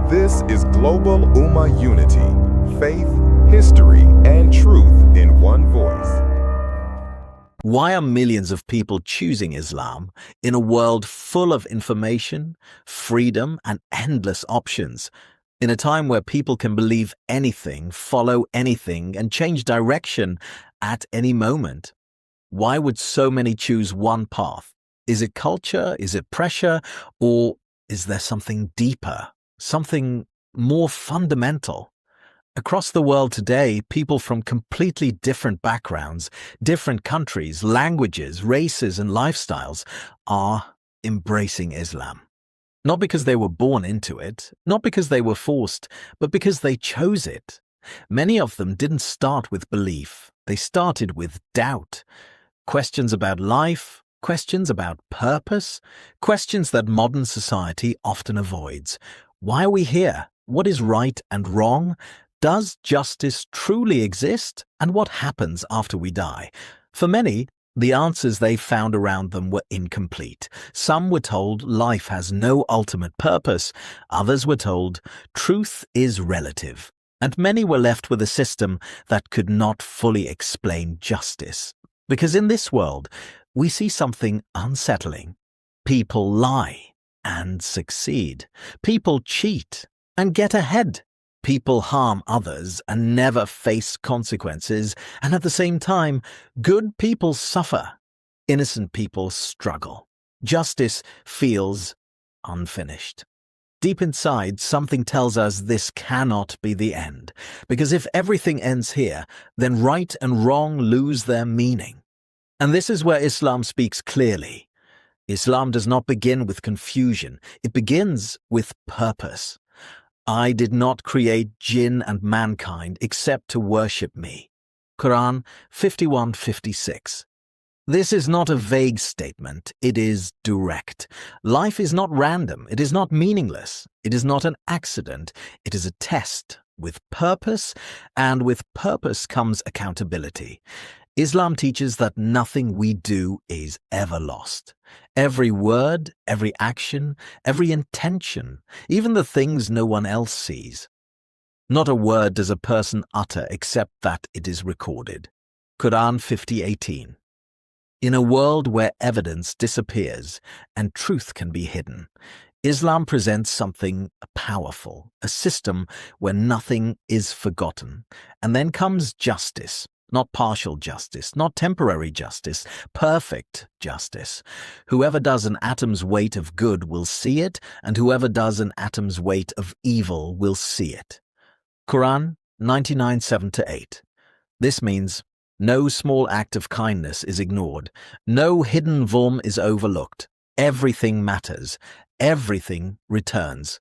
This is Global Ummah Unity, faith, history, and truth in one voice. Why are millions of people choosing Islam in a world full of information, freedom, and endless options? In a time where people can believe anything, follow anything, and change direction at any moment? Why would so many choose one path? Is it culture? Is it pressure? Or is there something deeper, something more fundamental? Across the world today, people from completely different backgrounds, different countries, languages, races, and lifestyles are embracing Islam. Not because they were born into it, not because they were forced, but because they chose it. Many of them didn't start with belief. They started with doubt. Questions about life, questions about purpose, questions that modern society often avoids. Why are we here? What is right and wrong? Does justice truly exist? And what happens after we die? For many, the answers they found around them were incomplete. Some were told life has no ultimate purpose. Others were told truth is relative. And many were left with a system that could not fully explain justice. Because in this world, we see something unsettling. People lie and succeed. People cheat and get ahead. People harm others and never face consequences, and at the same time, good people suffer. Innocent people struggle. Justice feels unfinished. Deep inside, something tells us this cannot be the end, because if everything ends here, then right and wrong lose their meaning. And this is where Islam speaks clearly. Islam does not begin with confusion. It begins with purpose. I did not create jinn and mankind except to worship me. Quran 51:56. This is not a vague statement, it is direct. Life is not random, it is not meaningless, it is not an accident, it is a test with purpose, and with purpose comes accountability. Islam teaches that nothing we do is ever lost. Every word, every action, every intention, even the things no one else sees. Not a word does a person utter except that it is recorded. Quran 50:18. In a world where evidence disappears and truth can be hidden, Islam presents something powerful, a system where nothing is forgotten. And then comes justice. Not partial justice, not temporary justice, perfect justice. Whoever does an atom's weight of good will see it, and whoever does an atom's weight of evil will see it. Quran 99:7-8. This means no small act of kindness is ignored, no hidden zulm is overlooked. Everything matters, everything returns.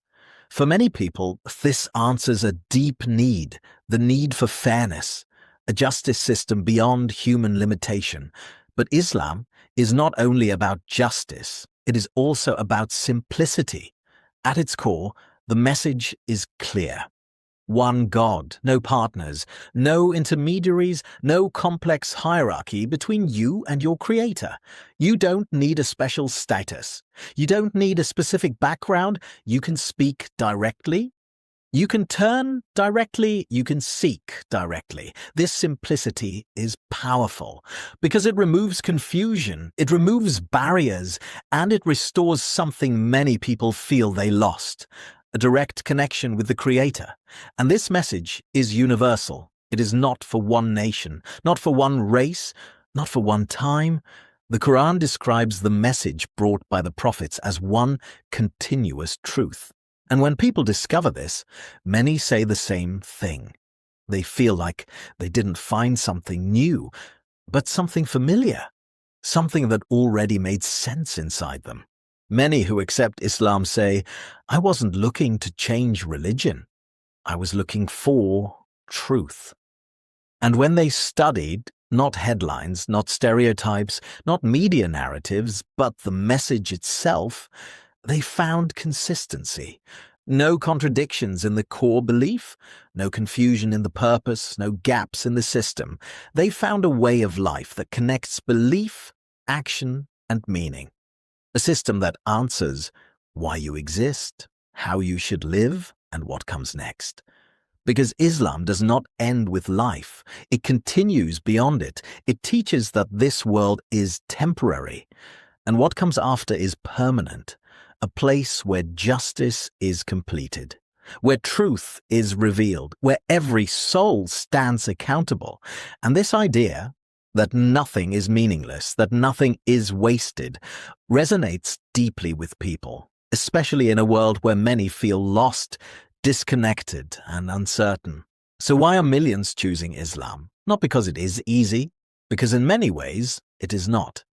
For many people, this answers a deep need, the need for fairness. A justice system beyond human limitation. But Islam is not only about justice, it is also about simplicity. At its core, the message is clear. One God, no partners, no intermediaries, no complex hierarchy between you and your Creator. You don't need a special status. You don't need a specific background. You can speak directly. You can turn directly, you can seek directly. This simplicity is powerful because it removes confusion, it removes barriers, and it restores something many people feel they lost, a direct connection with the Creator. And this message is universal. It is not for one nation, not for one race, not for one time. The Quran describes the message brought by the prophets as one continuous truth. And when people discover this, many say the same thing. They feel like they didn't find something new, but something familiar, something that already made sense inside them. Many who accept Islam say, I wasn't looking to change religion. I was looking for truth. And when they studied, not headlines, not stereotypes, not media narratives, but the message itself, they found consistency. No contradictions in the core belief, no confusion in the purpose, no gaps in the system. They found a way of life that connects belief, action, and meaning. A system that answers why you exist, how you should live, and what comes next. Because Islam does not end with life. It continues beyond it. It teaches that this world is temporary, and what comes after is permanent, a place where justice is completed, where truth is revealed, where every soul stands accountable. And this idea that nothing is meaningless, that nothing is wasted, resonates deeply with people, especially in a world where many feel lost, disconnected, and uncertain. So why are millions choosing Islam? Not because it is easy, because in many ways it is not.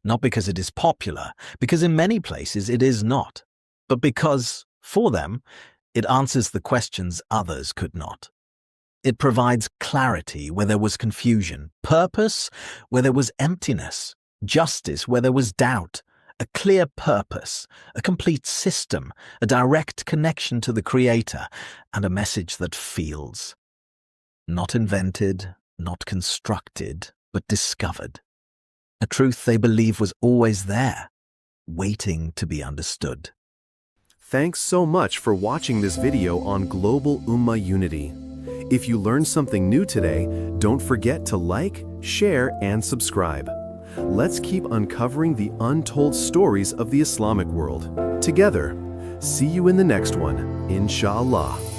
Not because it is popular, because in many places it is not. But because, for them, it answers the questions others could not. It provides clarity where there was confusion, purpose where there was emptiness, justice where there was doubt, a clear purpose, a complete system, a direct connection to the Creator, and a message that feels. Not invented, not constructed, but discovered. A truth they believe was always there, waiting to be understood. Thanks so much for watching this video on Global Ummah Unity. If you learned something new today, don't forget to like, share, and subscribe. Let's keep uncovering the untold stories of the Islamic world together. See you in the next one, inshallah.